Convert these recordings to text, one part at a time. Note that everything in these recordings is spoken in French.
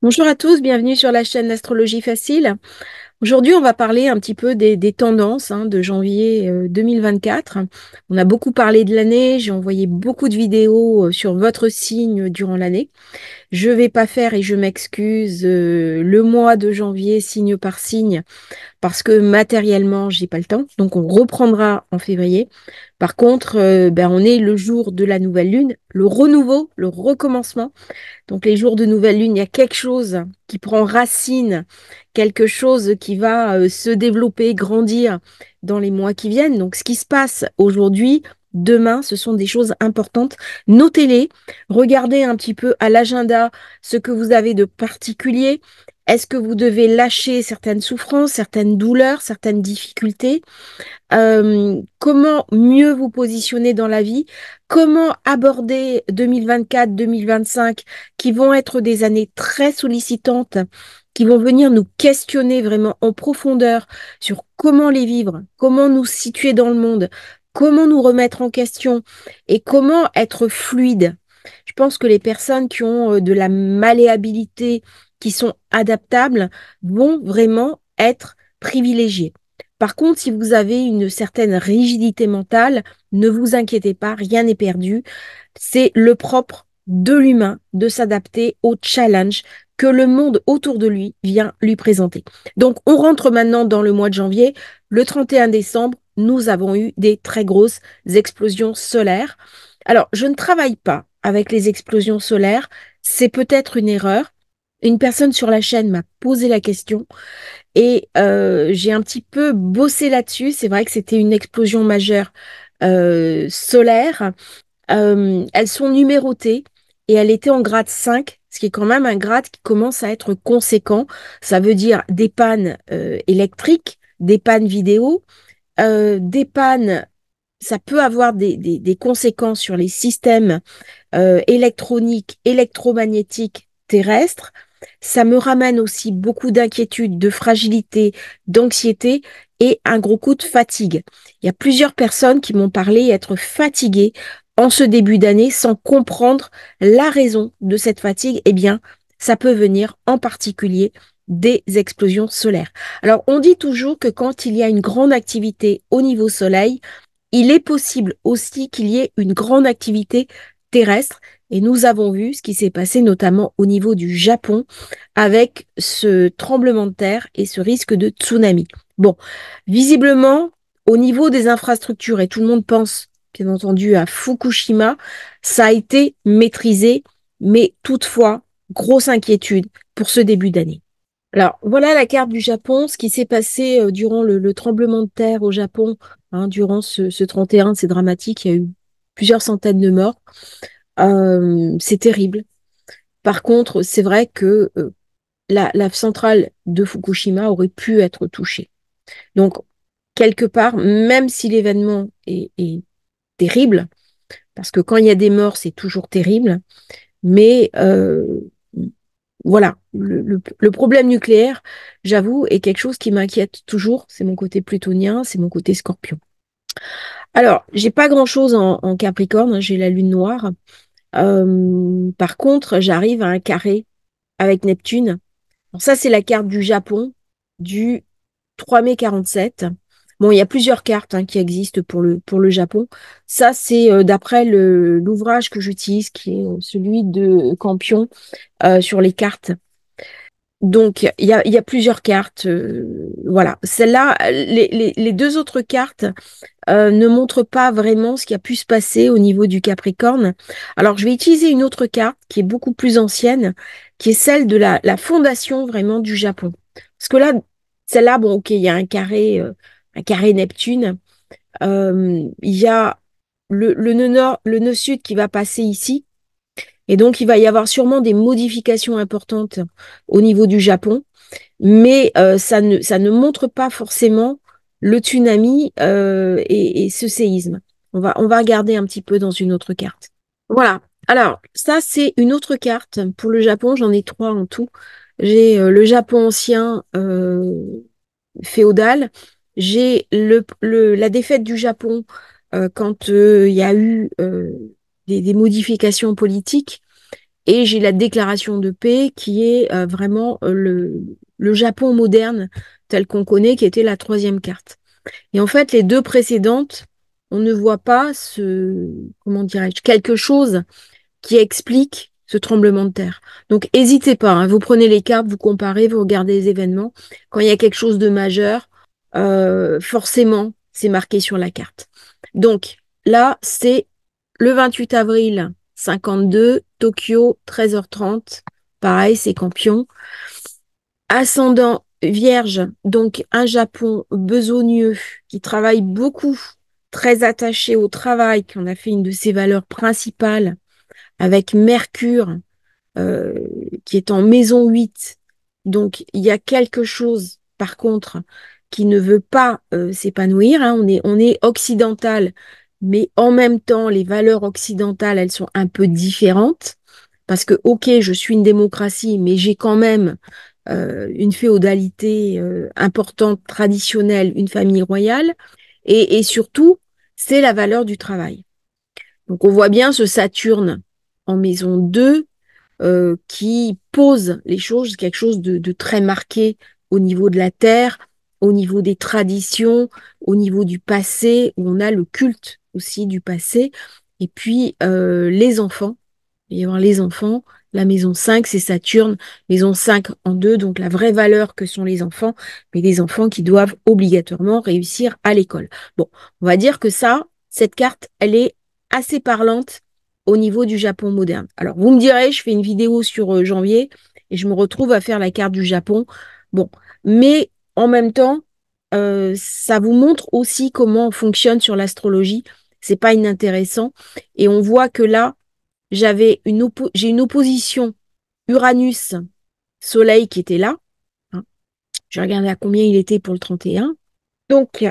Bonjour à tous, bienvenue sur la chaîne d'Astrologie Facile. Aujourd'hui, on va parler un petit peu des tendances de janvier 2024. On a beaucoup parlé de l'année, j'ai envoyé beaucoup de vidéos sur votre signe durant l'année. Je vais pas faire, et je m'excuse, le mois de janvier signe par signe parce que matériellement, j'ai pas le temps. Donc, on reprendra en février. Par contre, on est le jour de la nouvelle lune, le renouveau, le recommencement. Donc les jours de nouvelle lune, il y a quelque chose qui prend racine, quelque chose qui va se développer, grandir dans les mois qui viennent. Donc ce qui se passe aujourd'hui, demain, ce sont des choses importantes. Notez-les, regardez un petit peu à l'agenda ce que vous avez de particulier. Est-ce que vous devez lâcher certaines souffrances, certaines douleurs, certaines difficultés? Comment mieux vous positionner dans la vie, comment aborder 2024, 2025, qui vont être des années très sollicitantes, qui vont venir nous questionner vraiment en profondeur sur comment les vivre, comment nous situer dans le monde, comment nous remettre en question et comment être fluide. Je pense que les personnes qui ont de la malléabilité, qui sont adaptables, vont vraiment être privilégiées. Par contre, si vous avez une certaine rigidité mentale, ne vous inquiétez pas, rien n'est perdu. C'est le propre de l'humain de s'adapter au challenge que le monde autour de lui vient lui présenter. Donc, on rentre maintenant dans le mois de janvier. Le 31 décembre, nous avons eu des très grosses explosions solaires. Alors, je ne travaille pas avec les explosions solaires. C'est peut-être une erreur. Une personne sur la chaîne m'a posé la question. Et j'ai un petit peu bossé là-dessus. C'est vrai que c'était une explosion majeure solaire. Elles sont numérotées et elle était en grade 5, ce qui est quand même un grade qui commence à être conséquent. Ça veut dire des pannes électriques, des pannes vidéo, des pannes. Ça peut avoir des conséquences sur les systèmes électroniques, électromagnétiques terrestres. Ça me ramène aussi beaucoup d'inquiétude, de fragilité, d'anxiété et un gros coup de fatigue. Il y a plusieurs personnes qui m'ont parlé être fatiguées en ce début d'année sans comprendre la raison de cette fatigue. Eh bien, ça peut venir en particulier des explosions solaires. Alors, on dit toujours que quand il y a une grande activité au niveau soleil, il est possible aussi qu'il y ait une grande activité terrestre. Et nous avons vu ce qui s'est passé notamment au niveau du Japon avec ce tremblement de terre et ce risque de tsunami. Bon, visiblement, au niveau des infrastructures, et tout le monde pense, bien entendu, à Fukushima, ça a été maîtrisé, mais toutefois, grosse inquiétude pour ce début d'année. Alors, voilà la carte du Japon, ce qui s'est passé durant le tremblement de terre au Japon, durant ce 31, c'est dramatique, il y a eu plusieurs centaines de morts. C'est terrible. Par contre, c'est vrai que la centrale de Fukushima aurait pu être touchée. Donc, quelque part, même si l'événement est terrible, parce que quand il y a des morts, c'est toujours terrible, mais voilà, le problème nucléaire, j'avoue, est quelque chose qui m'inquiète toujours. C'est mon côté plutonien, c'est mon côté scorpion. Alors, j'ai pas grand-chose en Capricorne, j'ai la lune noire. Par contre, j'arrive à un carré avec Neptune. Alors ça, c'est la carte du Japon du 3 mai 47. Bon, il y a plusieurs cartes qui existent pour le Japon. Ça, c'est d'après l'ouvrage que j'utilise, qui est celui de Campion sur les cartes. Donc, il y a plusieurs cartes. Voilà. Celle-là, les deux autres cartes ne montrent pas vraiment ce qui a pu se passer au niveau du Capricorne. Alors, je vais utiliser une autre carte qui est beaucoup plus ancienne, qui est celle de la fondation vraiment du Japon. Parce que là, celle-là, bon, ok, il y a un carré Neptune. Il y a le nœud nord, le nœud sud qui va passer ici. Et donc, il va y avoir sûrement des modifications importantes au niveau du Japon, mais ça ne montre pas forcément le tsunami et ce séisme. On va regarder un petit peu dans une autre carte. Voilà. Alors, ça, c'est une autre carte. Pour le Japon, j'en ai trois en tout. J'ai le Japon ancien féodal. J'ai la défaite du Japon quand il y a eu des modifications politiques. Et j'ai la déclaration de paix qui est vraiment le Japon moderne tel qu'on connaît, qui était la troisième carte. Et en fait, les deux précédentes, on ne voit pas comment dirais-je, quelque chose qui explique ce tremblement de terre. Donc, n'hésitez pas, hein, vous prenez les cartes, vous comparez, vous regardez les événements. Quand il y a quelque chose de majeur, forcément, c'est marqué sur la carte. Donc, là, c'est le 28 avril 52, Tokyo, 13h30. Pareil, c'est Campion. Ascendant Vierge, donc un Japon besogneux qui travaille beaucoup, très attaché au travail, qui en a fait une de ses valeurs principales, avec Mercure euh, qui est en maison 8. Donc, il y a quelque chose, par contre, qui ne veut pas s'épanouir. Hein. On est occidental, mais en même temps, les valeurs occidentales, elles sont un peu différentes. Parce que, ok, je suis une démocratie, mais j'ai quand même une féodalité importante, traditionnelle, une famille royale. Et surtout, c'est la valeur du travail. Donc, on voit bien ce Saturne en maison 2 qui pose les choses, quelque chose de très marqué au niveau de la terre, au niveau des traditions, au niveau du passé, où on a le culte aussi du passé. Et puis, les enfants. Il va y avoir les enfants. La maison 5, c'est Saturne. Maison 5 en 2, donc la vraie valeur que sont les enfants, mais les enfants qui doivent obligatoirement réussir à l'école. Bon, on va dire que ça, cette carte, elle est assez parlante au niveau du Japon moderne. Alors, vous me direz, je fais une vidéo sur janvier et je me retrouve à faire la carte du Japon. Bon, mais en même temps, ça vous montre aussi comment on fonctionne sur l'astrologie. C'est pas inintéressant. Et on voit que là, j'ai une opposition Uranus-Soleil qui était là. Hein. Je regardais à combien il était pour le 31. Donc,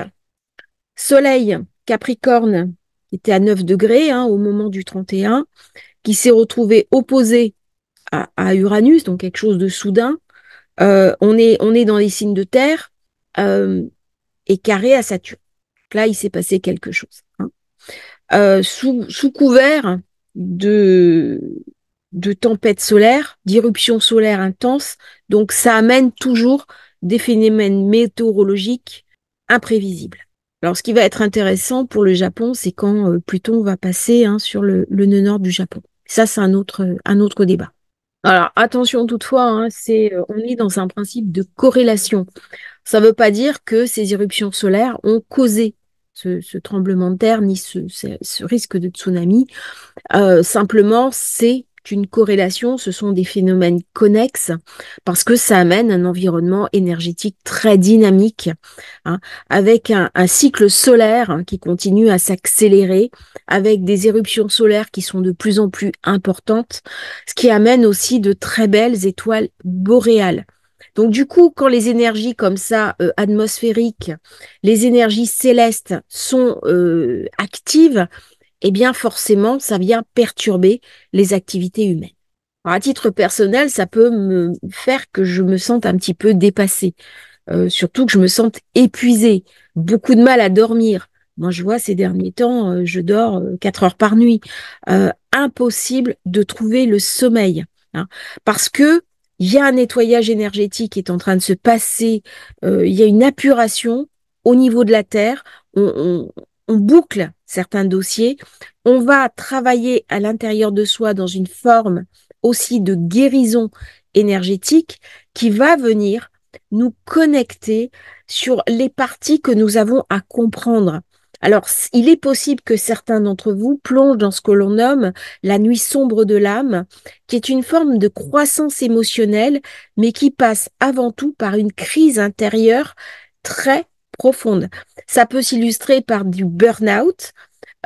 Soleil Capricorne qui était à 9 degrés hein, au moment du 31, qui s'est retrouvé opposé à Uranus, donc quelque chose de soudain. On est dans les signes de terre euh, et carré à Saturne. Là, il s'est passé quelque chose. Hein. Sous couvert de, de tempêtes solaires, d'irruptions solaires intenses. Donc, ça amène toujours des phénomènes météorologiques imprévisibles. Alors, ce qui va être intéressant pour le Japon, c'est quand Pluton va passer hein, sur le nœud nord du Japon. Ça, c'est un autre débat. Alors, attention toutefois, hein, on est dans un principe de corrélation. Ça ne veut pas dire que ces éruptions solaires ont causé ce tremblement de terre ni ce risque de tsunami. Simplement, c'est une corrélation, ce sont des phénomènes connexes parce que ça amène un environnement énergétique très dynamique, hein, avec un cycle solaire hein, qui continue à s'accélérer, avec des éruptions solaires qui sont de plus en plus importantes, ce qui amène aussi de très belles étoiles boréales. Donc du coup, quand les énergies comme ça, atmosphériques, les énergies célestes sont actives, eh bien forcément, ça vient perturber les activités humaines. Alors, à titre personnel, ça peut me faire que je me sente un petit peu dépassée, surtout que je me sente épuisée, beaucoup de mal à dormir. Moi, je vois ces derniers temps, je dors 4 heures par nuit. Impossible de trouver le sommeil, hein, parce que il y a un nettoyage énergétique qui est en train de se passer, il y a une apuration au niveau de la Terre, on boucle certains dossiers, on va travailler à l'intérieur de soi dans une forme aussi de guérison énergétique qui va venir nous connecter sur les parties que nous avons à comprendre. Alors, il est possible que certains d'entre vous plongent dans ce que l'on nomme la nuit sombre de l'âme, qui est une forme de croissance émotionnelle, mais qui passe avant tout par une crise intérieure très profonde. Ça peut s'illustrer par du burn-out,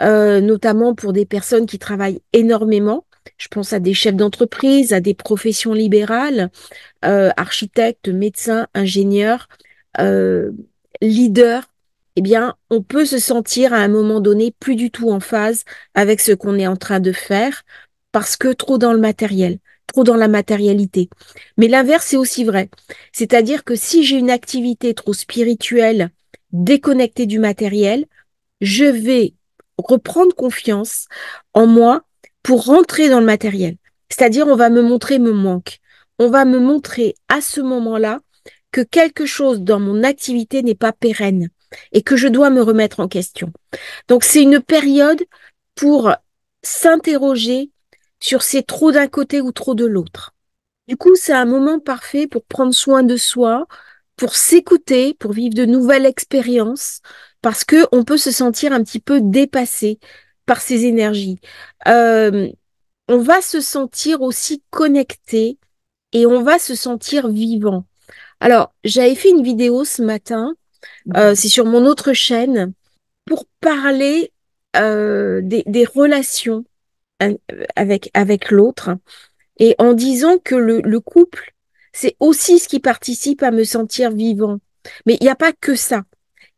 notamment pour des personnes qui travaillent énormément. Je pense à des chefs d'entreprise, à des professions libérales, architectes, médecins, ingénieurs, euh, leaders. Eh bien, on peut se sentir à un moment donné plus du tout en phase avec ce qu'on est en train de faire parce que trop dans le matériel, trop dans la matérialité. Mais l'inverse est aussi vrai. C'est-à-dire que si j'ai une activité trop spirituelle, déconnectée du matériel, je vais reprendre confiance en moi pour rentrer dans le matériel. C'est-à-dire, on va me montrer mon manque. On va me montrer à ce moment-là que quelque chose dans mon activité n'est pas pérenne et que je dois me remettre en question. Donc, c'est une période pour s'interroger sur c'est trop d'un côté ou trop de l'autre. Du coup, c'est un moment parfait pour prendre soin de soi, pour s'écouter, pour vivre de nouvelles expériences, parce que on peut se sentir un petit peu dépassé par ces énergies. Euh, on va se sentir aussi connecté et on va se sentir vivant. Alors, j'avais fait une vidéo ce matin, c'est sur mon autre chaîne, pour parler des relations euh, avec l'autre et en disant que le couple, c'est aussi ce qui participe à me sentir vivant. Mais il n'y a pas que ça.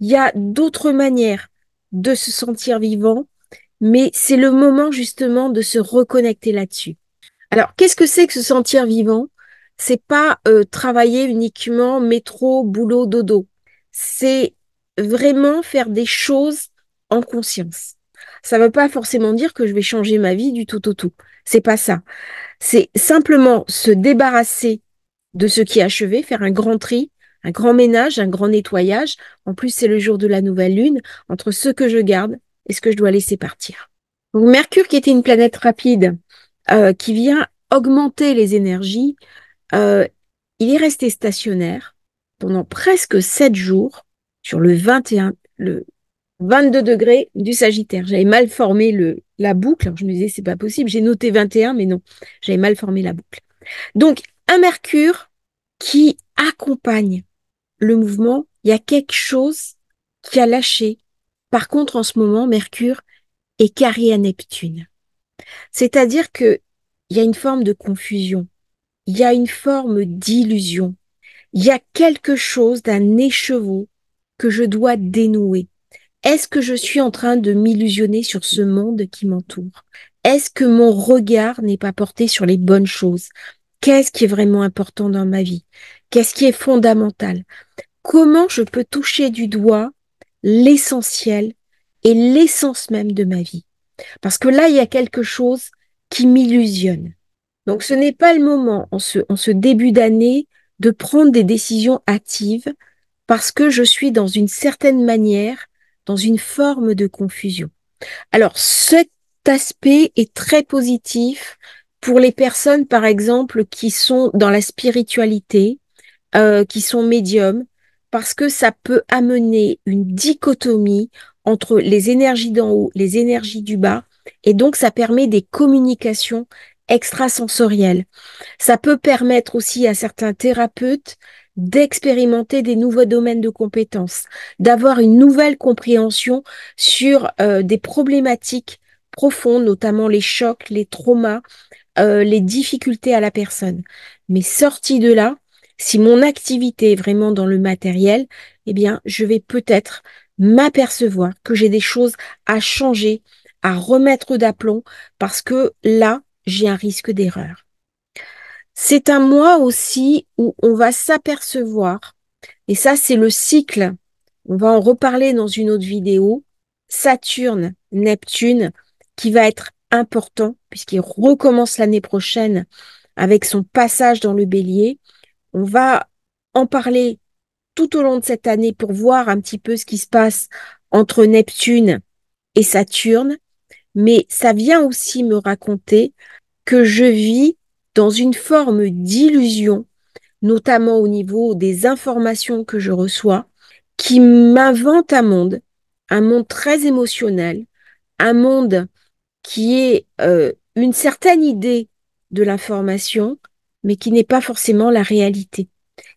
Il y a d'autres manières de se sentir vivant, mais c'est le moment justement de se reconnecter là-dessus. Alors, qu'est-ce que c'est que se sentir vivant? C'est pas travailler uniquement métro, boulot, dodo. C'est vraiment faire des choses en conscience. Ça ne veut pas forcément dire que je vais changer ma vie du tout au tout. C'est pas ça. C'est simplement se débarrasser de ce qui est achevé, faire un grand tri, un grand ménage, un grand nettoyage. En plus, c'est le jour de la nouvelle lune, entre ce que je garde et ce que je dois laisser partir. Donc, Mercure, qui était une planète rapide, qui vient augmenter les énergies, euh, il est resté stationnaire pendant presque 7 jours sur le 21, le 22 degrés du Sagittaire. J'avais mal formé la boucle. Alors, je me disais, c'est pas possible. J'ai noté 21, mais non, j'avais mal formé la boucle. Donc, un Mercure qui accompagne le mouvement, il y a quelque chose qui a lâché. Par contre, en ce moment, Mercure est carré à Neptune. C'est-à-dire que il y a une forme de confusion, il y a une forme d'illusion, il y a quelque chose d'un écheveau que je dois dénouer. Est-ce que je suis en train de m'illusionner sur ce monde qui m'entoure? Est-ce que mon regard n'est pas porté sur les bonnes choses? Qu'est-ce qui est vraiment important dans ma vie? Qu'est-ce qui est fondamental? Comment je peux toucher du doigt l'essentiel et l'essence même de ma vie? Parce que là, il y a quelque chose qui m'illusionne. Donc, ce n'est pas le moment, en ce début d'année, de prendre des décisions hâtives parce que je suis dans une certaine manière, dans une forme de confusion. Alors, cet aspect est très positif pour les personnes, par exemple, qui sont dans la spiritualité, qui sont médiums, parce que ça peut amener une dichotomie entre les énergies d'en haut, les énergies du bas, et donc ça permet des communications extrasensorielles. Ça peut permettre aussi à certains thérapeutes d'expérimenter des nouveaux domaines de compétences, d'avoir une nouvelle compréhension sur des problématiques profondes, notamment les chocs, les traumas, les difficultés à la personne. Mais sorti de là, si mon activité est vraiment dans le matériel, eh bien, je vais peut-être m'apercevoir que j'ai des choses à changer, à remettre d'aplomb, parce que là, j'ai un risque d'erreur. C'est un mois aussi où on va s'apercevoir, et ça, c'est le cycle. On va en reparler dans une autre vidéo. Saturne, Neptune, qui va être important puisqu'il recommence l'année prochaine avec son passage dans le bélier. On va en parler tout au long de cette année pour voir un petit peu ce qui se passe entre Neptune et Saturne. Mais ça vient aussi me raconter que je vis dans une forme d'illusion, notamment au niveau des informations que je reçois, qui m'invente un monde très émotionnel, un monde qui est une certaine idée de l'information, mais qui n'est pas forcément la réalité,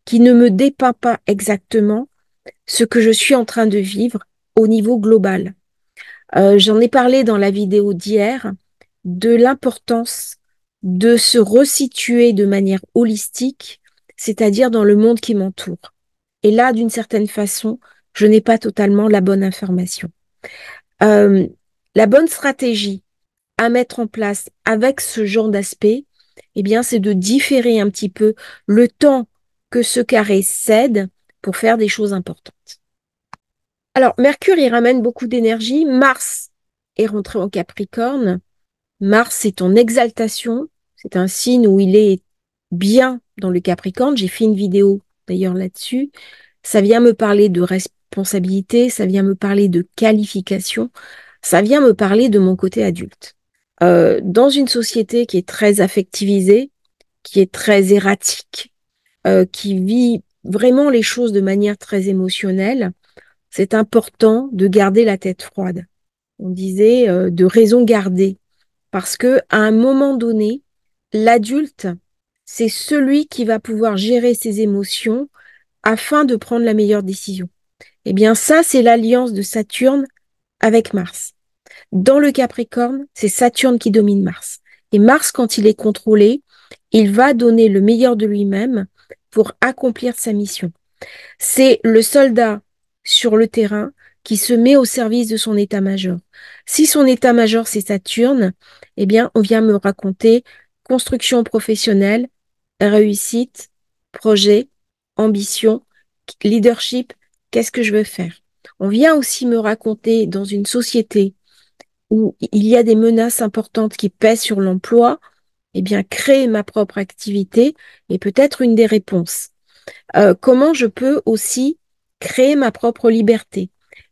qui ne me dépeint pas exactement ce que je suis en train de vivre au niveau global. J'en ai parlé dans la vidéo d'hier de l'importance de se resituer de manière holistique, c'est-à-dire dans le monde qui m'entoure. Et là, d'une certaine façon, je n'ai pas totalement la bonne information. Euh, la bonne stratégie à mettre en place avec ce genre d'aspect, eh bien, c'est de différer un petit peu le temps que ce carré cède pour faire des choses importantes. Alors, Mercure, il ramène beaucoup d'énergie. Mars est rentré en Capricorne. Mars, c'est ton exaltation, C'est un signe où il est bien dans le Capricorne. J'ai fait une vidéo d'ailleurs là-dessus. Ça vient me parler de responsabilité, ça vient me parler de qualification, ça vient me parler de mon côté adulte. Dans une société qui est très affectivisée, qui est très erratique, qui vit vraiment les choses de manière très émotionnelle, c'est important de garder la tête froide. On disait de raison garder, parce que à un moment donné, l'adulte, c'est celui qui va pouvoir gérer ses émotions afin de prendre la meilleure décision. Eh bien, ça, c'est l'alliance de Saturne avec Mars. Dans le Capricorne, c'est Saturne qui domine Mars. Et Mars, quand il est contrôlé, il va donner le meilleur de lui-même pour accomplir sa mission. C'est le soldat sur le terrain qui se met au service de son état-major. Si son état-major, c'est Saturne, eh bien, on vient me raconter construction professionnelle, réussite, projet, ambition, leadership, qu'est-ce que je veux faire? On vient aussi me raconter dans une société où il y a des menaces importantes qui pèsent sur l'emploi, eh bien, créer ma propre activité est peut-être une des réponses. Comment je peux aussi créer ma propre liberté,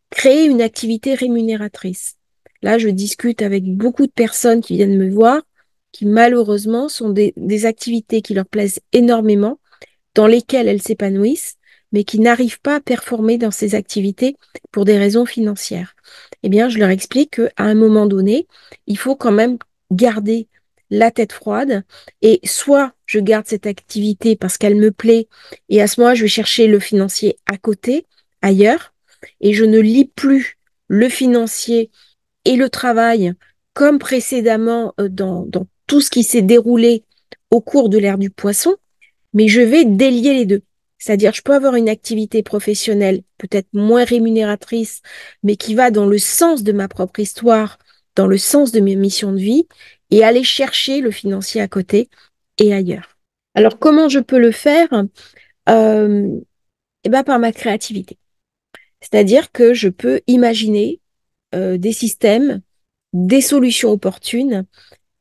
créer une activité rémunératrice. Là, je discute avec beaucoup de personnes qui viennent me voir, qui malheureusement sont des activités qui leur plaisent énormément, dans lesquelles elles s'épanouissent, mais qui n'arrivent pas à performer dans ces activités pour des raisons financières. Eh bien, je leur explique qu'à un moment donné, il faut quand même garder la tête froide et soit je garde cette activité parce qu'elle me plaît et à ce moment-là, je vais chercher le financier à côté, ailleurs, et je ne lis plus le financier et le travail comme précédemment dans tout ce qui s'est déroulé au cours de l'ère du poisson, mais je vais délier les deux. C'est-à-dire, je peux avoir une activité professionnelle peut-être moins rémunératrice, mais qui va dans le sens de ma propre histoire, dans le sens de mes missions de vie, et aller chercher le financier à côté et ailleurs. Alors, comment je peux le faire? euh, Eh ben, par ma créativité. C'est-à-dire que je peux imaginer des systèmes, des solutions opportunes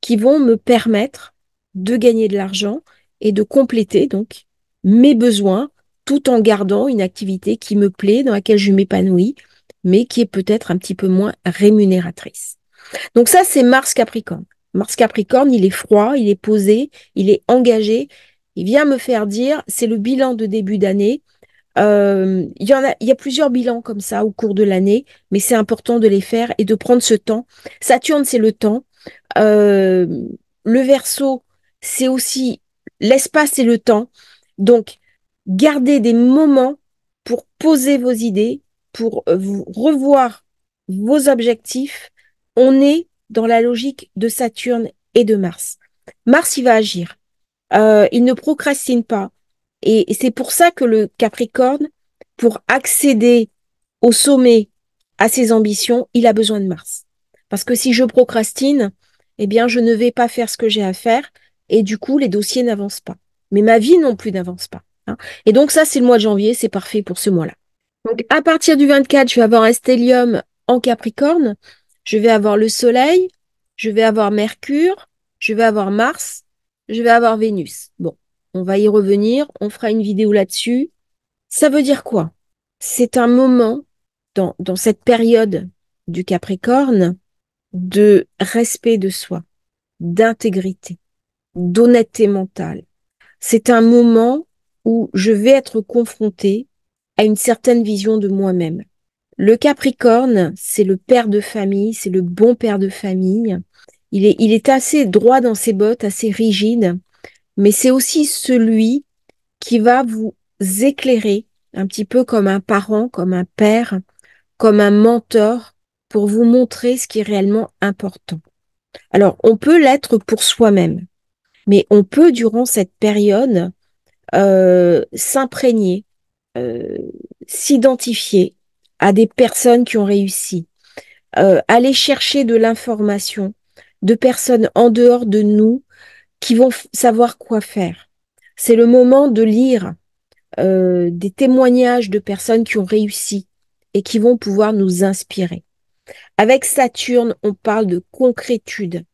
qui vont me permettre de gagner de l'argent et de compléter donc mes besoins tout en gardant une activité qui me plaît, dans laquelle je m'épanouis, mais qui est peut-être un petit peu moins rémunératrice. Donc ça, c'est Mars Capricorne. Mars Capricorne, il est froid, il est posé, il est engagé. Il vient me faire dire, c'est le bilan de début d'année. Il y a plusieurs bilans comme ça au cours de l'année, mais c'est important de les faire et de prendre ce temps. Saturne, c'est le temps. Euh, le Verseau, c'est aussi l'espace et le temps. Donc, gardez des moments pour poser vos idées, pour vous revoir vos objectifs. On est dans la logique de Saturne et de Mars. Mars, il va agir. Il ne procrastine pas. Et c'est pour ça que le Capricorne, pour accéder au sommet, à ses ambitions, il a besoin de Mars. Parce que si je procrastine, eh bien, je ne vais pas faire ce que j'ai à faire et du coup, les dossiers n'avancent pas. Mais ma vie non plus n'avance pas, hein. Et donc ça, c'est le mois de janvier, c'est parfait pour ce mois-là. Donc à partir du 24, je vais avoir un stellium en Capricorne, je vais avoir le Soleil, je vais avoir Mercure, je vais avoir Mars, je vais avoir Vénus. Bon, on va y revenir, on fera une vidéo là-dessus. Ça veut dire quoi? C'est un moment dans cette période du Capricorne de respect de soi, d'intégrité, d'honnêteté mentale. C'est un moment où je vais être confrontée à une certaine vision de moi-même. Le Capricorne, c'est le père de famille, c'est le bon père de famille. Il est assez droit dans ses bottes, assez rigide, mais c'est aussi celui qui va vous éclairer un petit peu comme un parent, comme un père, comme un mentor pour vous montrer ce qui est réellement important. Alors, on peut l'être pour soi-même, mais on peut, durant cette période, s'imprégner, euh, s'identifier à des personnes qui ont réussi, aller chercher de l'information de personnes en dehors de nous qui vont savoir quoi faire. C'est le moment de lire des témoignages de personnes qui ont réussi et qui vont pouvoir nous inspirer. Avec Saturne, on parle de concrétude,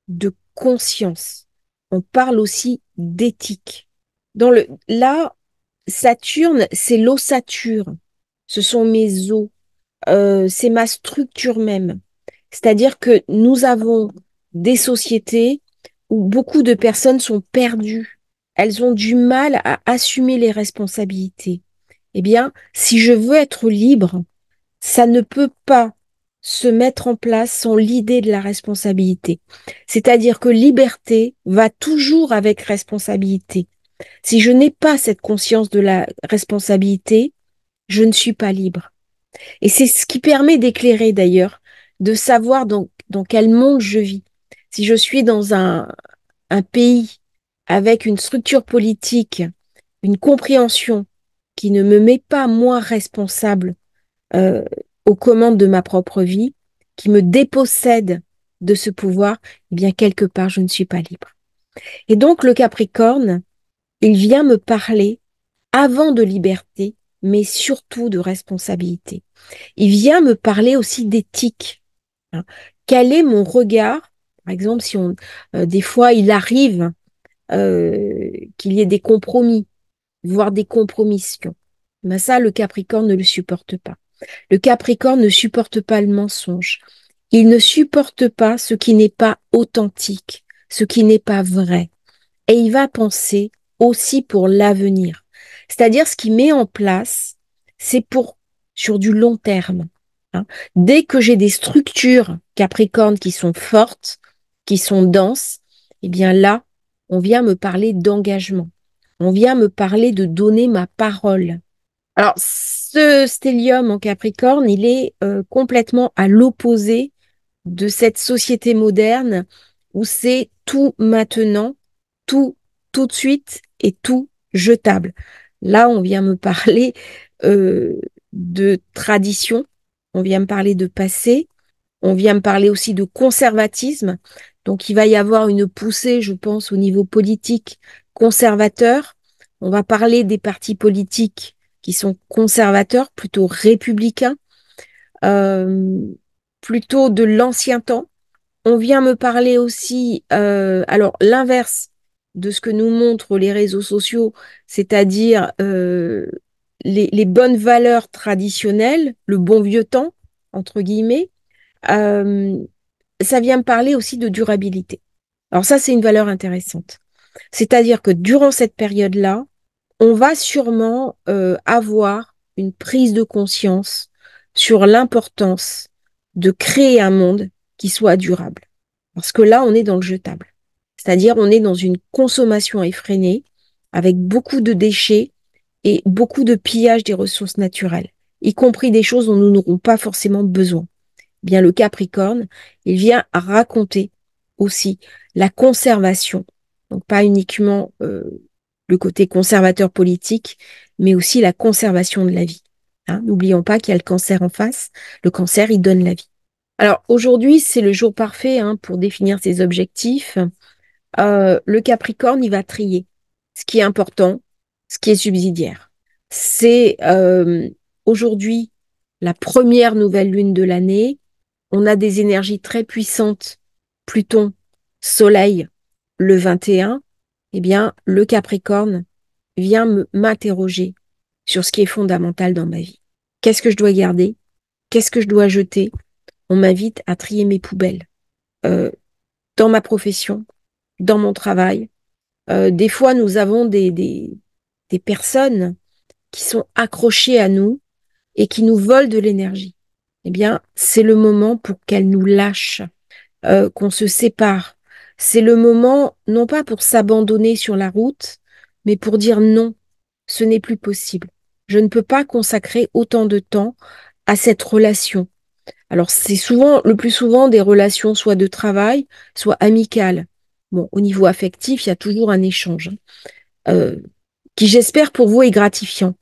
de conscience. on parle aussi d'éthique. Là, Saturne, c'est l'ossature. Ce sont mes os, c'est ma structure même. C'est-à-dire que nous avons des sociétés où beaucoup de personnes sont perdues. Elles ont du mal à assumer les responsabilités. Eh bien, si je veux être libre, ça ne peut pas se mettre en place sans l'idée de la responsabilité. C'est-à-dire que liberté va toujours avec responsabilité. Si je n'ai pas cette conscience de la responsabilité, je ne suis pas libre. Et c'est ce qui permet d'éclairer d'ailleurs, de savoir dans quel monde je vis. Si je suis dans un pays avec une structure politique, une compréhension qui ne me met pas moi responsable euh, aux commandes de ma propre vie, qui me dépossède de ce pouvoir, eh bien quelque part je ne suis pas libre. Et donc le Capricorne, il vient me parler avant de liberté, mais surtout de responsabilité. Il vient me parler aussi d'éthique, hein. Quel est mon regard? Par exemple, si des fois il arrive qu'il y ait des compromis, voire des compromissions. Ben ça, le Capricorne ne le supporte pas. Le Capricorne ne supporte pas le mensonge. Il ne supporte pas ce qui n'est pas authentique, ce qui n'est pas vrai. Et il va penser aussi pour l'avenir. C'est-à-dire ce qu'il met en place, c'est pour sur du long terme, hein. Dès que j'ai des structures Capricorne qui sont fortes, qui sont denses, eh bien là, on vient me parler d'engagement. On vient me parler de donner ma parole. Alors, ce stellium en Capricorne, il est complètement à l'opposé de cette société moderne où c'est tout maintenant, tout tout de suite et tout jetable. Là, on vient me parler euh, de tradition, on vient me parler de passé, on vient me parler aussi de conservatisme. Donc, il va y avoir une poussée, je pense, au niveau politique conservateur. On va parler des partis politiques qui sont conservateurs, plutôt républicains, euh, plutôt de l'ancien temps. On vient me parler aussi, alors l'inverse de ce que nous montrent les réseaux sociaux, c'est-à-dire les bonnes valeurs traditionnelles, le bon vieux temps, entre guillemets. Euh, Ça vient me parler aussi de durabilité. Alors ça, c'est une valeur intéressante. C'est-à-dire que durant cette période-là, on va sûrement avoir une prise de conscience sur l'importance de créer un monde qui soit durable. Parce que là, on est dans le jetable. C'est-à-dire, on est dans une consommation effrénée, avec beaucoup de déchets et beaucoup de pillage des ressources naturelles, y compris des choses dont nous n'aurons pas forcément besoin. Bien, le Capricorne, il vient raconter aussi la conservation, donc pas uniquement le côté conservateur politique, mais aussi la conservation de la vie. Hein, n'oublions pas qu'il y a le cancer en face. Le cancer, il donne la vie. Alors aujourd'hui, c'est le jour parfait hein, pour définir ses objectifs. Le Capricorne, il va trier ce qui est important, ce qui est subsidiaire. C'est aujourd'hui la première nouvelle lune de l'année. On a des énergies très puissantes. Pluton, Soleil, le 21. Eh bien, le Capricorne vient m'interroger sur ce qui est fondamental dans ma vie. Qu'est-ce que je dois garder? Qu'est-ce que je dois jeter? On m'invite à trier mes poubelles euh, dans ma profession, dans mon travail. Des fois, nous avons des personnes qui sont accrochées à nous et qui nous volent de l'énergie. Eh bien, c'est le moment pour qu'elles nous lâchent, qu'on se sépare. C'est le moment, non pas pour s'abandonner sur la route, mais pour dire non, ce n'est plus possible. Je ne peux pas consacrer autant de temps à cette relation. Alors, c'est souvent, le plus souvent, des relations soit de travail, soit amicales. Bon, au niveau affectif, il y a toujours un échange, hein, euh, qui, j'espère, pour vous est gratifiant.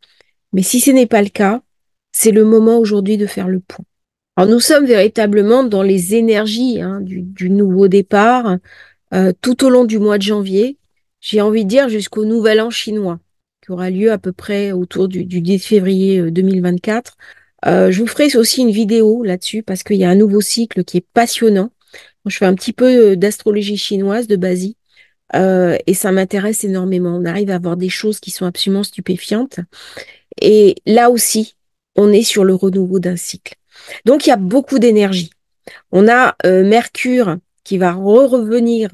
Mais si ce n'est pas le cas, c'est le moment aujourd'hui de faire le point. Alors, nous sommes véritablement dans les énergies hein, du nouveau départ, tout au long du mois de janvier. J'ai envie de dire jusqu'au Nouvel An chinois, qui aura lieu à peu près autour du 10 février 2024. Je vous ferai aussi une vidéo là-dessus parce qu'il y a un nouveau cycle qui est passionnant. Moi, je fais un petit peu d'astrologie chinoise de Basie. et ça m'intéresse énormément. On arrive à voir des choses qui sont absolument stupéfiantes. Et là aussi, on est sur le renouveau d'un cycle. Donc, il y a beaucoup d'énergie. On a Mercure qui va revenir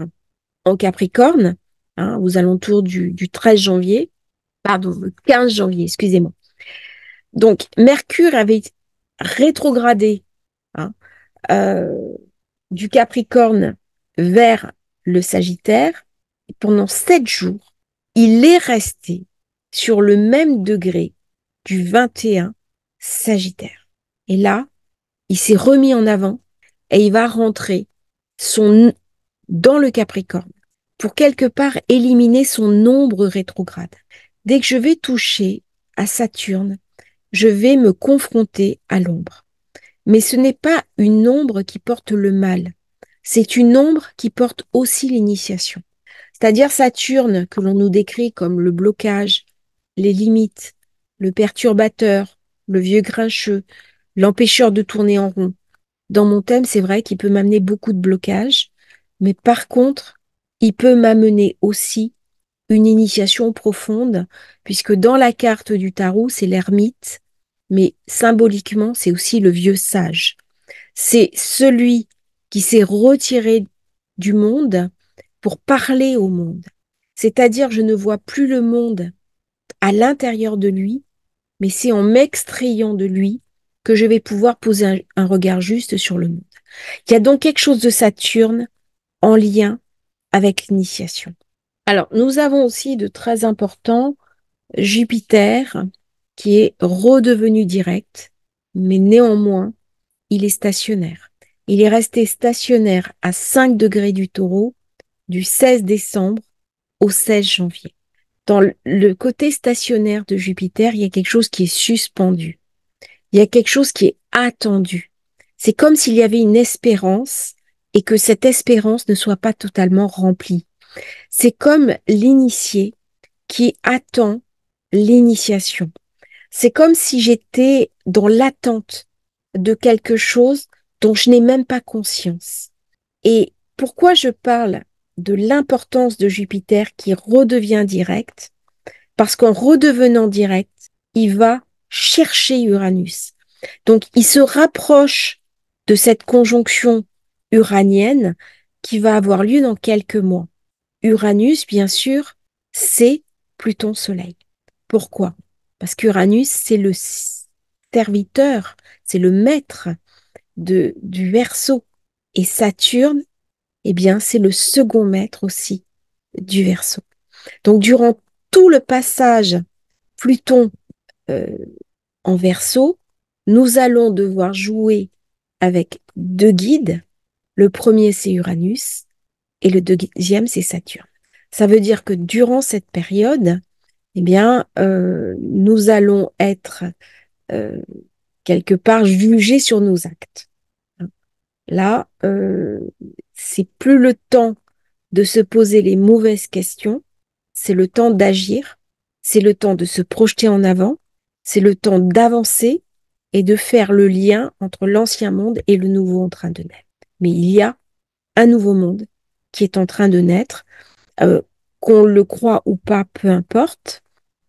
en Capricorne, hein, aux alentours du 13 janvier, pardon, le 15 janvier, excusez-moi. Donc, Mercure avait rétrogradé, hein, euh, du Capricorne vers le Sagittaire. Et pendant 7 jours, il est resté sur le même degré du 21 Sagittaire. Et là, il s'est remis en avant et il va rentrer dans le Capricorne pour quelque part éliminer son ombre rétrograde. Dès que je vais toucher à Saturne, je vais me confronter à l'ombre. Mais ce n'est pas une ombre qui porte le mal, c'est une ombre qui porte aussi l'initiation. C'est-à-dire Saturne, que l'on nous décrit comme le blocage, les limites, le perturbateur, le vieux grincheux, l'empêcheur de tourner en rond. Dans mon thème, c'est vrai qu'il peut m'amener beaucoup de blocages, mais par contre, il peut m'amener aussi une initiation profonde, puisque dans la carte du tarot, c'est l'ermite, mais symboliquement, c'est aussi le vieux sage. C'est celui qui s'est retiré du monde pour parler au monde. C'est-à-dire, je ne vois plus le monde à l'intérieur de lui, mais c'est en m'extrayant de lui que je vais pouvoir poser un regard juste sur le monde. Il y a donc quelque chose de Saturne en lien avec l'initiation. Alors, nous avons aussi de très important Jupiter qui est redevenu direct, mais néanmoins, il est stationnaire. Il est resté stationnaire à 5 degrés du Taureau du 16 décembre au 16 janvier. Dans le côté stationnaire de Jupiter, il y a quelque chose qui est suspendu. Il y a quelque chose qui est attendu. C'est comme s'il y avait une espérance et que cette espérance ne soit pas totalement remplie. C'est comme l'initié qui attend l'initiation. C'est comme si j'étais dans l'attente de quelque chose dont je n'ai même pas conscience. Et pourquoi je parle de l'importance de Jupiter qui redevient direct? Parce qu'en redevenant direct, il va chercher Uranus. Donc, il se rapproche de cette conjonction uranienne qui va avoir lieu dans quelques mois. Uranus, bien sûr, c'est Pluton-Soleil. Pourquoi? Parce qu'Uranus, c'est le serviteur, c'est le maître du Verseau. Et Saturne, eh bien, c'est le second maître aussi du Verseau. Donc, durant tout le passage Pluton euh, en Verseau, nous allons devoir jouer avec deux guides. Le premier, c'est Uranus et le deuxième, c'est Saturne. Ça veut dire que durant cette période, eh bien, nous allons être euh, quelque part jugés sur nos actes. Là, c'est plus le temps de se poser les mauvaises questions, c'est le temps d'agir, c'est le temps de se projeter en avant, c'est le temps d'avancer et de faire le lien entre l'ancien monde et le nouveau en train de naître. Mais il y a un nouveau monde qui est en train de naître, euh, qu'on le croit ou pas, peu importe,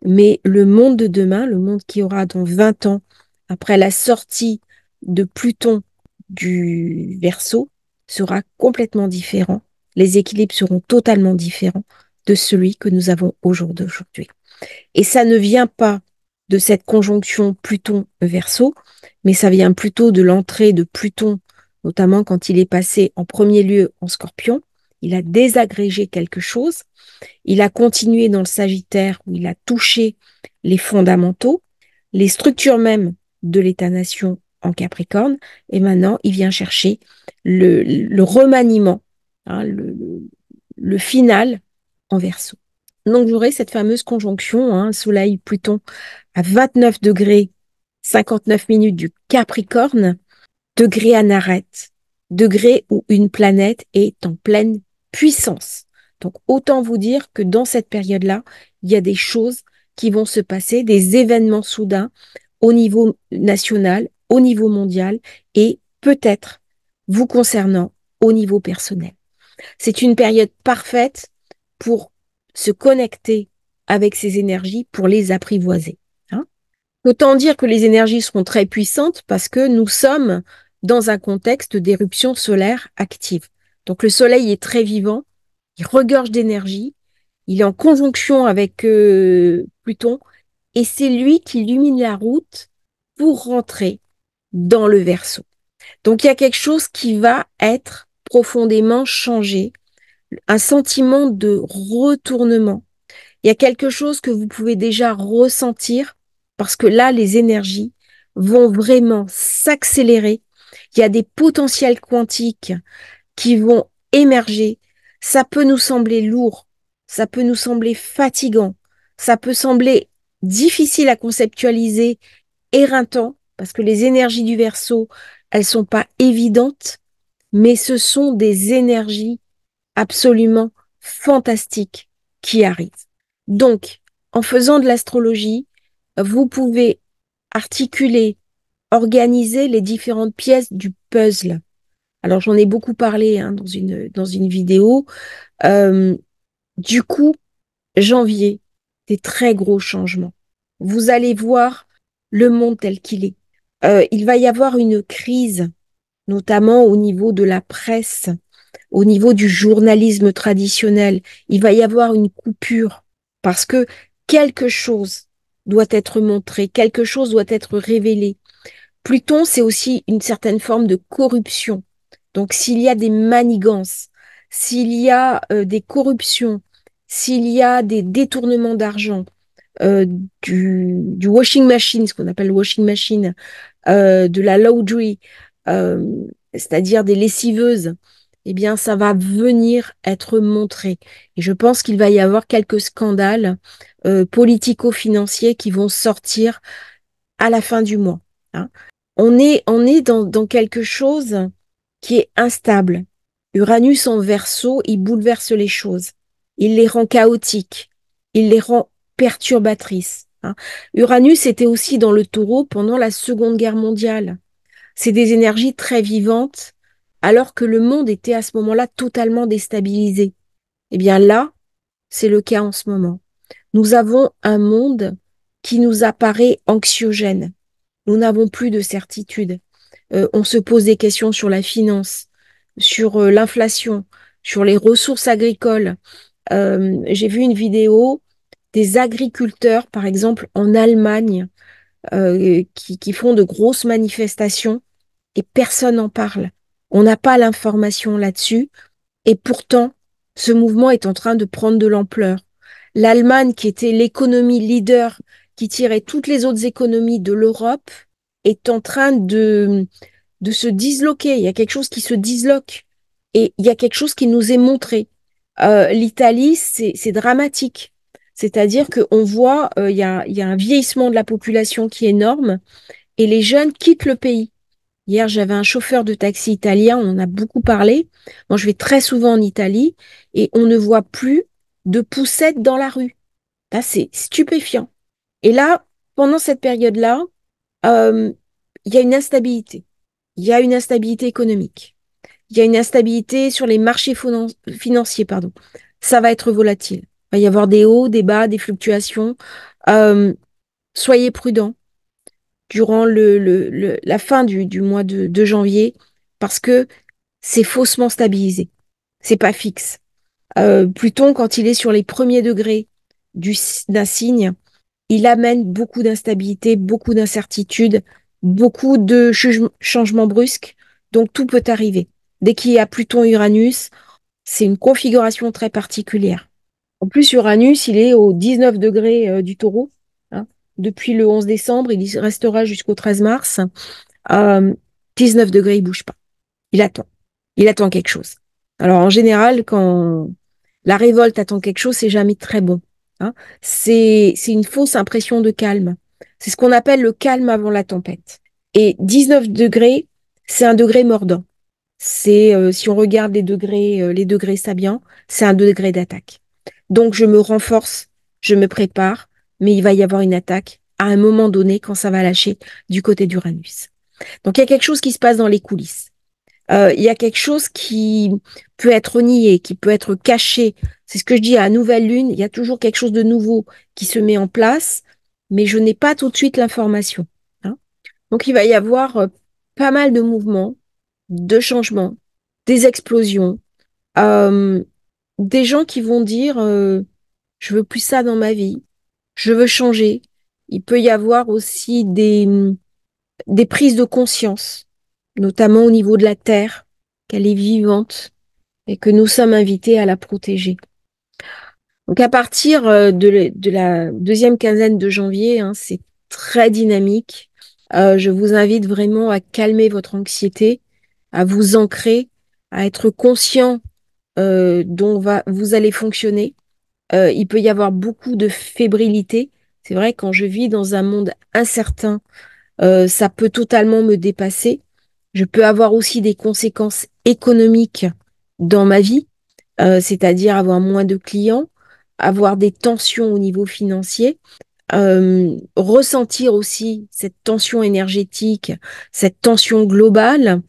mais le monde de demain, le monde qui aura dans 20 ans, après la sortie de Pluton du Verseau, sera complètement différent. Les équilibres seront totalement différents de celui que nous avons au jour d'aujourd'hui. Et ça ne vient pas de cette conjonction Pluton-Verseau, mais ça vient plutôt de l'entrée de Pluton, notamment quand il est passé en premier lieu en Scorpion. Il a désagrégé quelque chose. Il a continué dans le Sagittaire où il a touché les fondamentaux, les structures même de l'État-nation en Capricorne. Et maintenant, il vient chercher le remaniement, hein, le final en Verseau. Donc, j'aurai cette fameuse conjonction, hein, Soleil-Pluton à 29 degrés 59 minutes du Capricorne, degré Anarette, degré où une planète est en pleine puissance. Donc, autant vous dire que dans cette période-là, il y a des choses qui vont se passer, des événements soudains au niveau national, au niveau mondial et peut-être vous concernant au niveau personnel. C'est une période parfaite pour se connecter avec ces énergies, pour les apprivoiser. Hein. Autant dire que les énergies seront très puissantes parce que nous sommes dans un contexte d'éruption solaire active. Donc le Soleil est très vivant, il regorge d'énergie, il est en conjonction avec Pluton et c'est lui qui illumine la route pour rentrer dans le Verseau. Donc il y a quelque chose qui va être profondément changé, un sentiment de retournement. Il y a quelque chose que vous pouvez déjà ressentir parce que là, les énergies vont vraiment s'accélérer. Il y a des potentiels quantiques qui vont émerger. Ça peut nous sembler lourd, ça peut nous sembler fatigant, ça peut sembler difficile à conceptualiser, éreintant, parce que les énergies du Verseau, elles sont pas évidentes, mais ce sont des énergies absolument fantastiques qui arrivent. Donc, en faisant de l'astrologie, vous pouvez articuler, organiser les différentes pièces du puzzle. Alors, j'en ai beaucoup parlé hein, dans une vidéo. Euh, du coup, janvier, des très gros changements. Vous allez voir le monde tel qu'il est. Il va y avoir une crise, notamment au niveau de la presse, au niveau du journalisme traditionnel. Il va y avoir une coupure parce que quelque chose doit être montré, quelque chose doit être révélé. Pluton, c'est aussi une certaine forme de corruption. Donc, s'il y a des manigances, s'il y a des corruptions, s'il y a des détournements d'argent, euh, du washing machine, ce qu'on appelle le washing machine, de la laundry, euh, c'est-à-dire des lessiveuses, eh bien, ça va venir être montré. Et je pense qu'il va y avoir quelques scandales politico-financiers qui vont sortir à la fin du mois. Hein. On est dans quelque chose qui est instable. Uranus en Verseau, il bouleverse les choses. Il les rend chaotiques. Il les rend perturbatrices. Hein. Uranus était aussi dans le Taureau pendant la Seconde Guerre mondiale. C'est des énergies très vivantes, alors que le monde était à ce moment-là totalement déstabilisé. Eh bien là, c'est le cas en ce moment. Nous avons un monde qui nous apparaît anxiogène. Nous n'avons plus de certitude. On se pose des questions sur la finance, sur l'inflation, sur les ressources agricoles. J'ai vu une vidéo des agriculteurs, par exemple, en Allemagne, qui font de grosses manifestations et personne n'en parle. On n'a pas l'information là-dessus et pourtant, ce mouvement est en train de prendre de l'ampleur. L'Allemagne, qui était l'économie leader, qui tirait toutes les autres économies de l'Europe, est en train de se disloquer. Il y a quelque chose qui se disloque et il y a quelque chose qui nous est montré. L'Italie, c'est dramatique. C'est-à-dire qu'on voit, il y a un vieillissement de la population qui est énorme et les jeunes quittent le pays. Hier, j'avais un chauffeur de taxi italien, on en a beaucoup parlé. Moi, je vais très souvent en Italie et on ne voit plus de poussettes dans la rue. Là, c'est stupéfiant. Et là, pendant cette période-là, euh, il y a une instabilité. Il y a une instabilité économique. Il y a une instabilité sur les marchés financiers, pardon. Ça va être volatile. Il va y avoir des hauts, des bas, des fluctuations. Euh, Soyez prudents durant la fin du mois de janvier parce que c'est faussement stabilisé. C'est pas fixe. Pluton, quand il est sur les premiers degrés d'un signe, il amène beaucoup d'instabilité, beaucoup d'incertitude, beaucoup de changements brusques. Donc tout peut arriver. Dès qu'il y a Pluton-Uranus, c'est une configuration très particulière. En plus, Uranus, il est au 19 degrés du Taureau. Hein. Depuis le 11 décembre, il y restera jusqu'au 13 mars. Euh, 19 degrés, il bouge pas. Il attend. Il attend quelque chose. Alors en général, quand la révolte attend quelque chose, c'est jamais très bon. Hein. C'est une fausse impression de calme. C'est ce qu'on appelle le calme avant la tempête. Et 19 degrés, c'est un degré mordant. C'est si on regarde les degrés sabiens, c'est un degré d'attaque. Donc je me renforce, je me prépare, mais il va y avoir une attaque à un moment donné quand ça va lâcher du côté d'Uranus. Donc il y a quelque chose qui se passe dans les coulisses. Il y a quelque chose qui peut être nié, qui peut être caché. C'est ce que je dis à nouvelle lune, il y a toujours quelque chose de nouveau qui se met en place, mais je n'ai pas tout de suite l'information. Hein. Donc il va y avoir pas mal de mouvements, de changements, des explosions, euh, des gens qui vont dire je veux plus ça dans ma vie, je veux changer. Il peut y avoir aussi des prises de conscience, notamment au niveau de la terre, qu'elle est vivante et que nous sommes invités à la protéger. Donc à partir de la deuxième quinzaine de janvier, hein, c'est très dynamique. Je vous invite vraiment à calmer votre anxiété, à vous ancrer, à être conscient vous allez fonctionner. Il peut y avoir beaucoup de fébrilité. C'est vrai, quand je vis dans un monde incertain, ça peut totalement me dépasser. Je peux avoir aussi des conséquences économiques dans ma vie, c'est-à-dire avoir moins de clients, avoir des tensions au niveau financier, ressentir aussi cette tension énergétique, cette tension globale,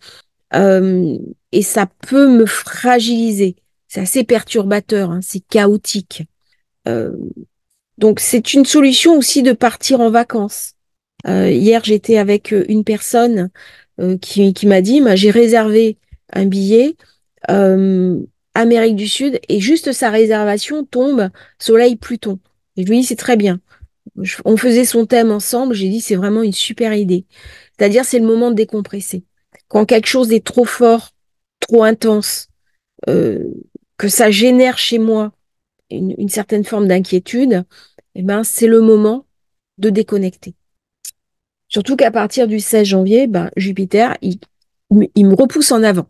euh, et ça peut me fragiliser. C'est assez perturbateur, hein, c'est chaotique. Euh, donc c'est une solution aussi de partir en vacances. Hier, j'étais avec une personne qui m'a dit, j'ai réservé un billet euh, Amérique du Sud et juste sa réservation tombe Soleil-Pluton. Et je lui dis, c'est très bien. On faisait son thème ensemble, j'ai dit, c'est vraiment une super idée. C'est-à-dire, c'est le moment de décompresser. Quand quelque chose est trop fort, trop intense, euh, que ça génère chez moi une certaine forme d'inquiétude, eh ben, c'est le moment de déconnecter. Surtout qu'à partir du 16 janvier, ben, Jupiter, il me repousse en avant.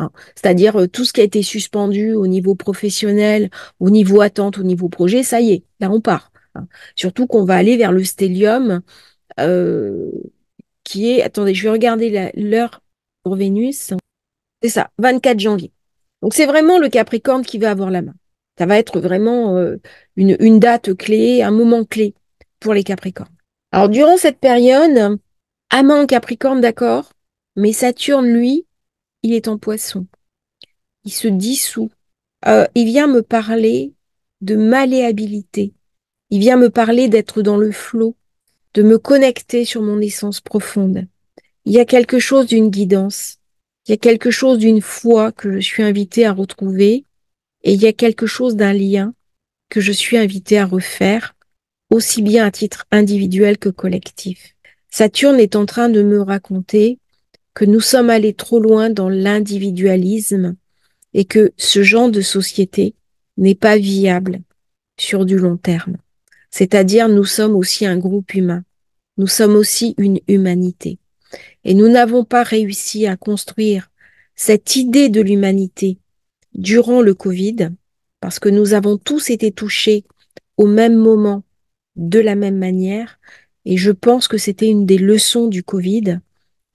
Hein. C'est-à-dire tout ce qui a été suspendu au niveau professionnel, au niveau attente, au niveau projet, ça y est, là on part. Hein. Surtout qu'on va aller vers le stellium euh, qui est, attendez, je vais regarder l'heure pour Vénus. C'est ça, 24 janvier. Donc c'est vraiment le Capricorne qui va avoir la main. Ça va être vraiment une date clé, un moment clé pour les Capricornes. Alors durant cette période, Amant en Capricorne, d'accord, mais Saturne, lui, il est en Poisson. Il se dissout. Il vient me parler de malléabilité. Il vient me parler d'être dans le flot, de me connecter sur mon essence profonde. Il y a quelque chose d'une guidance. Il y a quelque chose d'une foi que je suis invitée à retrouver. Et il y a quelque chose d'un lien que je suis invitée à refaire, aussi bien à titre individuel que collectif. Saturne est en train de me raconter que nous sommes allés trop loin dans l'individualisme et que ce genre de société n'est pas viable sur du long terme. C'est-à-dire, nous sommes aussi un groupe humain. Nous sommes aussi une humanité. Et nous n'avons pas réussi à construire cette idée de l'humanité durant le Covid, parce que nous avons tous été touchés au même moment, de la même manière. Et je pense que c'était une des leçons du Covid,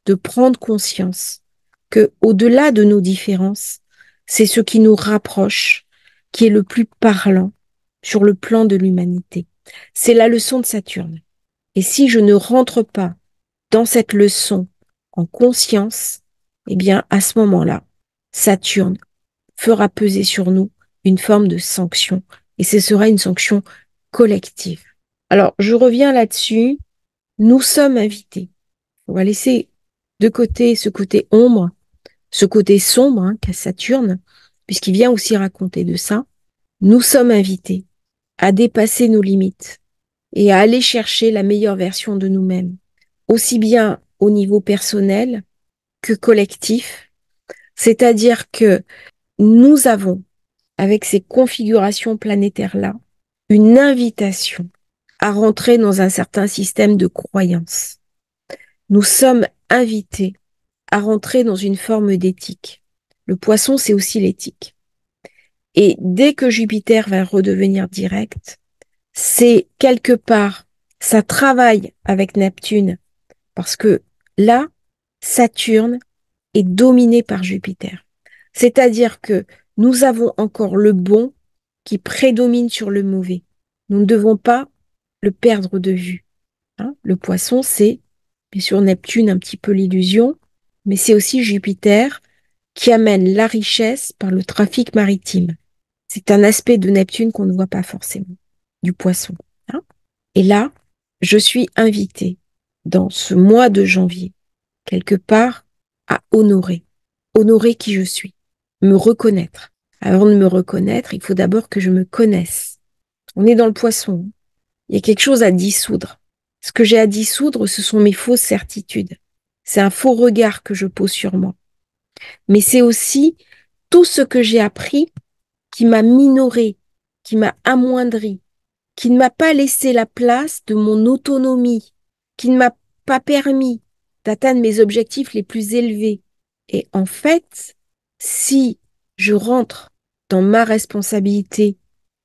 de prendre conscience que, au-delà de nos différences, c'est ce qui nous rapproche, qui est le plus parlant sur le plan de l'humanité. C'est la leçon de Saturne. Et si je ne rentre pas dans cette leçon en conscience, eh bien, à ce moment-là, Saturne fera peser sur nous une forme de sanction. Et ce sera une sanction collective. Alors, je reviens là-dessus. Nous sommes invités. On va laisser de côté ce côté ombre, ce côté sombre hein, qu'a Saturne, puisqu'il vient aussi raconter de ça. Nous sommes invités à dépasser nos limites et à aller chercher la meilleure version de nous-mêmes, aussi bien au niveau personnel que collectif. C'est-à-dire que nous avons, avec ces configurations planétaires-là, une invitation à rentrer dans un certain système de croyance. Nous sommes invités à rentrer dans une forme d'éthique. Le poisson, c'est aussi l'éthique. Et dès que Jupiter va redevenir direct, c'est quelque part, ça travaille avec Neptune, parce que là, Saturne est dominé par Jupiter. C'est-à-dire que nous avons encore le bon qui prédomine sur le mauvais. Nous ne devons pas le perdre de vue. Hein. Le poisson, c'est bien sûr Neptune, un petit peu l'illusion, mais c'est aussi Jupiter, qui amène la richesse par le trafic maritime. C'est un aspect de Neptune qu'on ne voit pas forcément, du poisson. Hein. Et là, je suis invitée dans ce mois de janvier, quelque part, à honorer qui je suis, me reconnaître. Avant de me reconnaître, il faut d'abord que je me connaisse. On est dans le poisson. Il y a quelque chose à dissoudre. Ce que j'ai à dissoudre, ce sont mes fausses certitudes. C'est un faux regard que je pose sur moi. Mais c'est aussi tout ce que j'ai appris qui m'a minoré, qui m'a amoindri, qui ne m'a pas laissé la place de mon autonomie, qui ne m'a pas permis d'atteindre mes objectifs les plus élevés. Et en fait, si je rentre dans ma responsabilité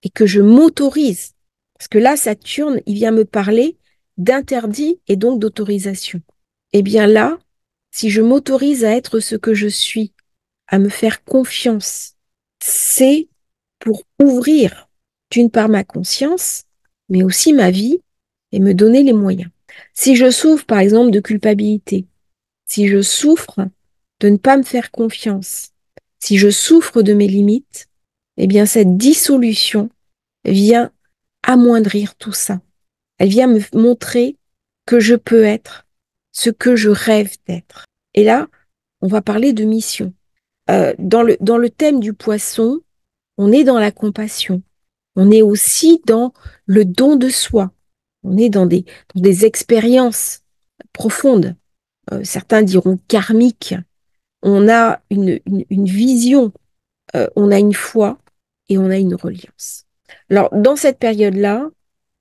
et que je m'autorise, parce que là, Saturne, il vient me parler d'interdit et donc d'autorisation. Eh bien là, si je m'autorise à être ce que je suis, à me faire confiance, c'est pour ouvrir d'une part ma conscience, mais aussi ma vie et me donner les moyens. Si je souffre, par exemple, de culpabilité, si je souffre de ne pas me faire confiance, si je souffre de mes limites, eh bien, cette dissolution vient amoindrir tout ça. Elle vient me montrer que je peux être ce que je rêve d'être. Et là, on va parler de mission. Dans le thème du poisson, on est dans la compassion. On est aussi dans le don de soi. On est dans des expériences profondes. Certains diront karmiques. On a une vision, on a une foi et on a une reliance. Alors, dans cette période-là,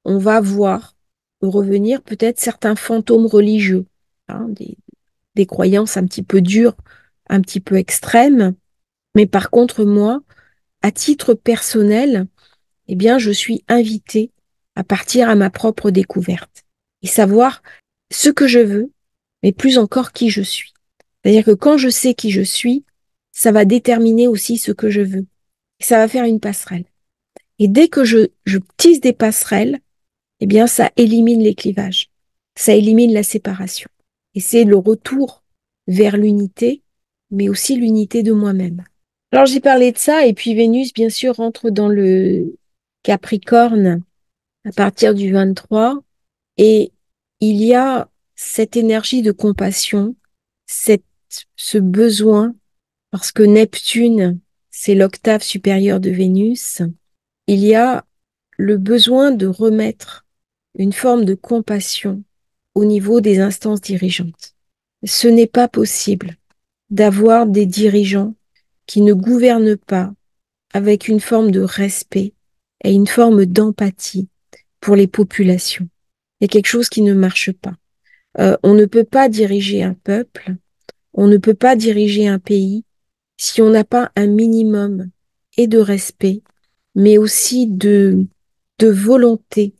on va voir revenir peut-être certains fantômes religieux, hein, des croyances un petit peu dures, un petit peu extrêmes. Mais par contre, moi, à titre personnel, eh bien, je suis invitée à partir à ma propre découverte et savoir ce que je veux, mais plus encore qui je suis. C'est-à-dire que quand je sais qui je suis, ça va déterminer aussi ce que je veux. Et ça va faire une passerelle. Et dès que je tisse des passerelles, eh bien, ça élimine les clivages. Ça élimine la séparation. Et c'est le retour vers l'unité, mais aussi l'unité de moi-même. Alors, j'ai parlé de ça, et puis Vénus, bien sûr, rentre dans le Capricorne à partir du 23, et il y a cette énergie de compassion, ce besoin, parce que Neptune, c'est l'octave supérieure de Vénus, il y a le besoin de remettre une forme de compassion au niveau des instances dirigeantes. Ce n'est pas possible d'avoir des dirigeants qui ne gouvernent pas avec une forme de respect et une forme d'empathie pour les populations. Il y a quelque chose qui ne marche pas. On ne peut pas diriger un peuple, on ne peut pas diriger un pays si on n'a pas un minimum et de respect, mais aussi de volonté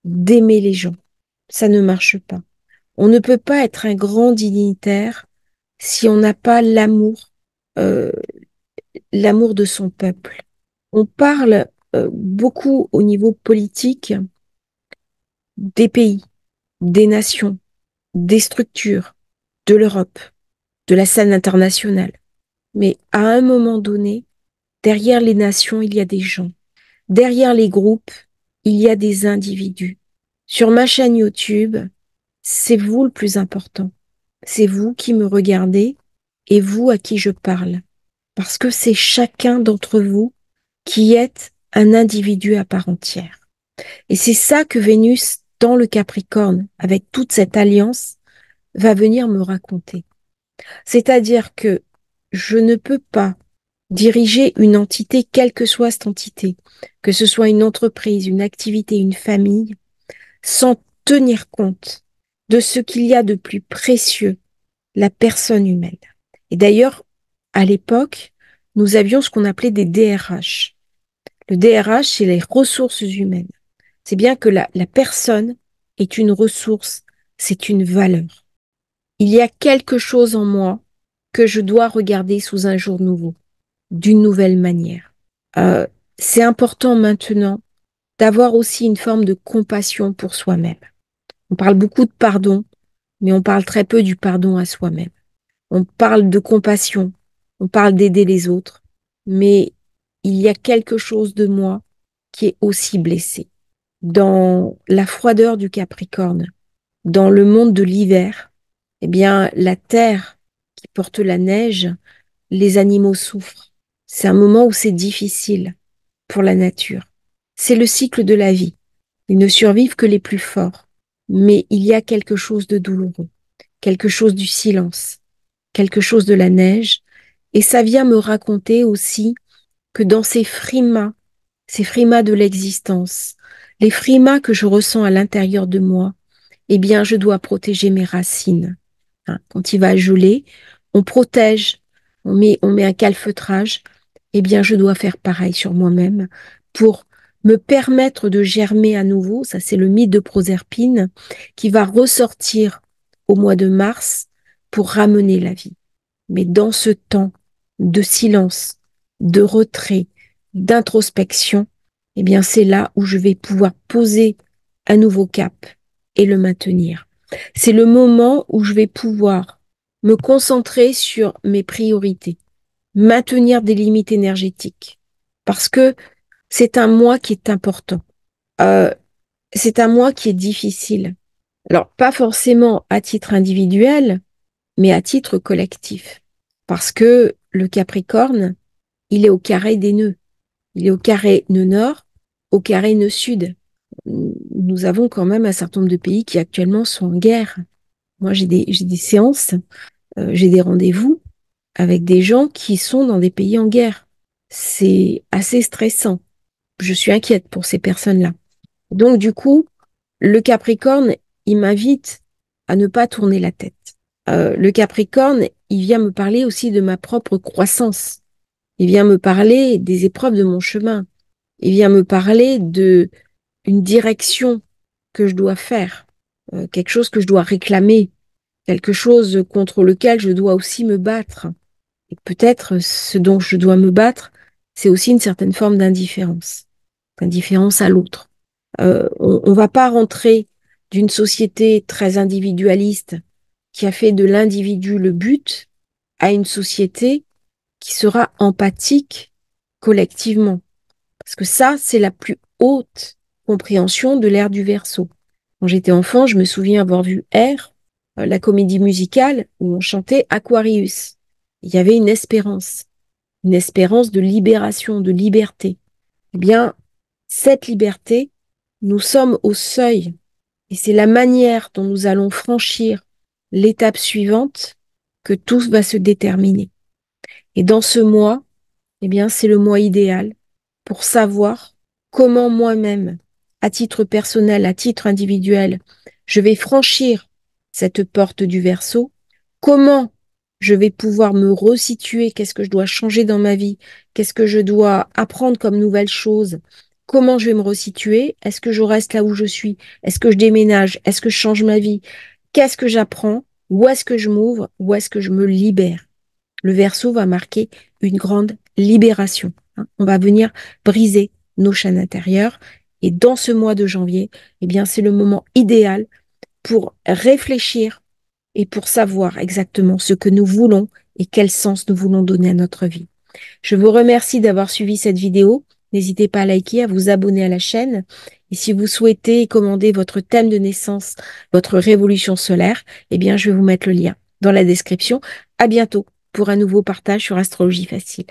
d'aimer les gens. Ça ne marche pas. On ne peut pas être un grand dignitaire si on n'a pas euh, l'amour de son peuple. On parle beaucoup au niveau politique des pays, des nations, des structures, de l'Europe, de la scène internationale. Mais à un moment donné, derrière les nations, il y a des gens. Derrière les groupes, il y a des individus. Sur ma chaîne YouTube, c'est vous le plus important. C'est vous qui me regardez et vous à qui je parle. Parce que c'est chacun d'entre vous qui êtes un individu à part entière. Et c'est ça que Vénus, dans le Capricorne, avec toute cette alliance, va venir me raconter. C'est-à-dire que je ne peux pas diriger une entité, quelle que soit cette entité, que ce soit une entreprise, une activité, une famille, sans tenir compte de ce qu'il y a de plus précieux, la personne humaine. Et d'ailleurs, à l'époque, nous avions ce qu'on appelait des DRH. Le DRH, c'est les ressources humaines. C'est bien que la personne est une ressource, c'est une valeur. Il y a quelque chose en moi que je dois regarder sous un jour nouveau, d'une nouvelle manière. Euh, c'est important maintenant d'avoir aussi une forme de compassion pour soi-même. On parle beaucoup de pardon, mais on parle très peu du pardon à soi-même. On parle de compassion, on parle d'aider les autres, mais il y a quelque chose de moi qui est aussi blessé. Dans la froideur du Capricorne, dans le monde de l'hiver, eh bien, la terre qui porte la neige, les animaux souffrent. C'est un moment où c'est difficile pour la nature. C'est le cycle de la vie. Ils ne survivent que les plus forts. Mais il y a quelque chose de douloureux, quelque chose du silence, quelque chose de la neige. Et ça vient me raconter aussi que dans ces frimas de l'existence, les frimas que je ressens à l'intérieur de moi, eh bien, je dois protéger mes racines. Hein, quand il va geler, on protège, on met un calfeutrage. Eh bien, je dois faire pareil sur moi-même pour me permettre de germer à nouveau. Ça, c'est le mythe de Proserpine qui va ressortir au mois de mars pour ramener la vie. Mais dans ce temps de silence, de retrait, d'introspection, eh bien, c'est là où je vais pouvoir poser un nouveau cap et le maintenir. C'est le moment où je vais pouvoir me concentrer sur mes priorités, maintenir des limites énergétiques, parce que c'est un moi qui est important. Euh, c'est un moi qui est difficile. Alors, pas forcément à titre individuel, mais à titre collectif. Parce que le Capricorne, il est au carré des nœuds. Il est au carré nœud nord, au carré nœud sud. Nous avons quand même un certain nombre de pays qui actuellement sont en guerre. Moi, j'ai des séances, j'ai des rendez-vous avec des gens qui sont dans des pays en guerre. C'est assez stressant. Je suis inquiète pour ces personnes-là. Donc, du coup, le Capricorne, il m'invite à ne pas tourner la tête. Le Capricorne, il vient me parler aussi de ma propre croissance. Il vient me parler des épreuves de mon chemin. Il vient me parler de une direction que je dois faire, quelque chose que je dois réclamer, quelque chose contre lequel je dois aussi me battre. Et peut-être ce dont je dois me battre, c'est aussi une certaine forme d'indifférence à l'autre. On va pas rentrer d'une société très individualiste qui a fait de l'individu le but à une société qui sera empathique collectivement. Parce que ça, c'est la plus haute compréhension de l'ère du Verseau. Quand j'étais enfant, je me souviens avoir vu R, la comédie musicale où on chantait Aquarius. Il y avait une espérance de libération, de liberté. Eh bien, cette liberté, nous sommes au seuil. Et c'est la manière dont nous allons franchir l'étape suivante que tout va se déterminer. Et dans ce mois, eh bien, c'est le mois idéal pour savoir comment moi-même, à titre personnel, à titre individuel, je vais franchir cette porte du Verseau, comment je vais pouvoir me resituer, qu'est-ce que je dois changer dans ma vie, qu'est-ce que je dois apprendre comme nouvelle chose, comment je vais me resituer, est-ce que je reste là où je suis, est-ce que je déménage, est-ce que je change ma vie, qu'est-ce que j'apprends, où est-ce que je m'ouvre, où est-ce que je me libère. Le Verseau va marquer une grande libération. On va venir briser nos chaînes intérieures. Et dans ce mois de janvier, eh bien, c'est le moment idéal pour réfléchir et pour savoir exactement ce que nous voulons et quel sens nous voulons donner à notre vie. Je vous remercie d'avoir suivi cette vidéo. N'hésitez pas à liker, à vous abonner à la chaîne. Et si vous souhaitez commander votre thème de naissance, votre révolution solaire, eh bien, je vais vous mettre le lien dans la description. À bientôt pour un nouveau partage sur Astrologie Facile.